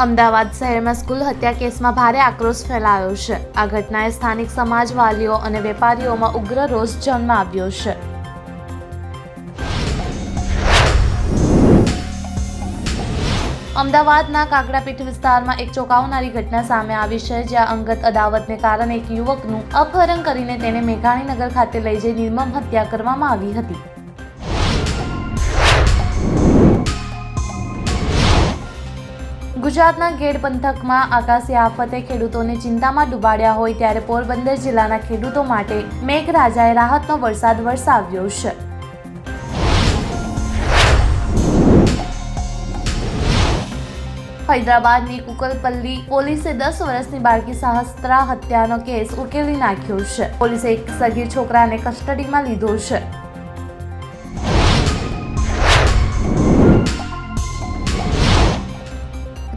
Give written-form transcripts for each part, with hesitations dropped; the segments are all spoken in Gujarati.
અમદાવાદ શહેરમાં સ્કૂલ હત્યા કેસમાં ભારે આક્રોશ ફેલાયો છે। આ ઘટનાએ સ્થાનિક સમાજ, વાલીઓ અને વેપારીઓમાં ઉગ્ર રોષ જન્મ આવ્યો છે। અમદાવાદના કાકડાપીઠ વિસ્તારમાં એક ચોંકાવનારી ઘટના સામે આવી છે, જ્યાં અંગત અદાવતને કારણે એક યુવકનું અપહરણ કરીને તેને મેઘાણીનગર ખાતે લઈ જઈ નિર્મમ હત્યા કરવામાં આવી હતી। ગુજરાતના ગેડ પંથકમાં આકાશી આફતે ખેડૂતોને ચિંતામાં ડૂબાડ્યા હોય ત્યારે પોરબંદર જિલ્લાના ખેડૂતો માટે મેઘરાજાએ રાહતનો વરસાદ વરસાવ્યો છે। હૈદરાબાદની કુકલપલ્લી પોલીસે 10 વર્ષની બાળકી સહસ્ત્રા હત્યાનો કેસ ઉકેલી નાખ્યો છે। પોલીસે એક સગીર છોકરાને કસ્ટડીમાં લીધો છે।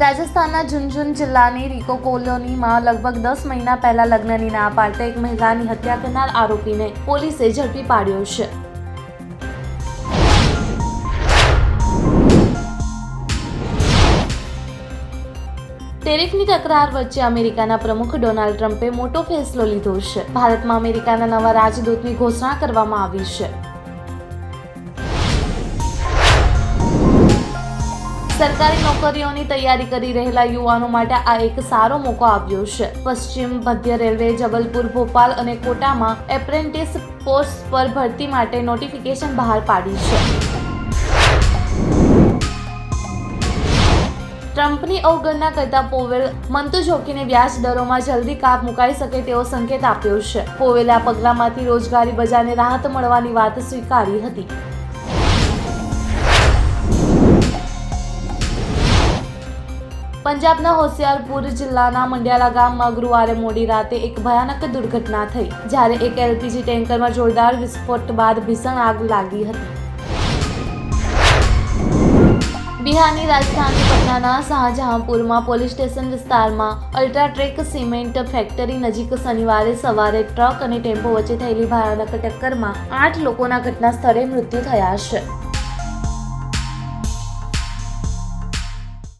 રાજસ્થાનના ઝુંઝુનુ જિલ્લાની રીકો કોલોનીમાં લગભગ 10 મહિના પહેલા લગ્નની ના પાડતા એક મહિલાની હત્યા કરનાર આરોપીને પોલીસે ઝડપી પાડ્યો છે। ટેરિફની તકરાર વચ્ચે અમેરિકાના પ્રમુખ ડોનાલ્ડ ટ્રમ્પે મોટો ફેસલો લીધો છે। ભારતમાં અમેરિકાના નવા રાજદૂતની ઘોષણા કરવામાં આવી છે। સરકારી નોકરીઓની તૈયારી કરી રહેલા યુવાનો માટે આ એક સારો મોકો આવ્યો છે। પશ્ચિમ મધ્ય રેલવે જબલપુર, ભોપાલ અને કોટામાં એપ્રેન્ટિસ પોસ્ટ પર ભરતી માટે નોટિફિકેશન બહાર પાડી છે। ટ્રમ્પની અવગણના કરતા પોવેલ મંતઝોકીને વ્યાજ દરોમાં જલ્દી કાપ મુકાઈ શકે તેવો સંકેત આપ્યો છે। પોવેલે આ પગલાંમાંથી રોજગારી બજારને રાહત મળવાની વાત સ્વીકારી હતી। પંજાબના હોશિયારપુર જિલ્લાના મંડિયાલા ગામમાં ગુરુવારે મોડી રાતે એક ભયાનક દુર્ઘટના થઈ, જ્યારે એક એલપીજી ટેન્કરમાં જોરદાર વિસ્ફોટ બાદ ભીષણ આગ લાગી હતી। બિહારની રાજધાની પટનાના શાહજહાંપુરમાં પોલીસ સ્ટેશન વિસ્તારમાં અલ્ટ્રાટેક સિમેન્ટ ફેક્ટરી નજીક શનિવારે સવારે ટ્રક અને ટેમ્પો વચ્ચે થયેલી ભયાનક ટક્કરમાં 8 લોકોના ઘટના સ્થળે મૃત્યુ થયા છે।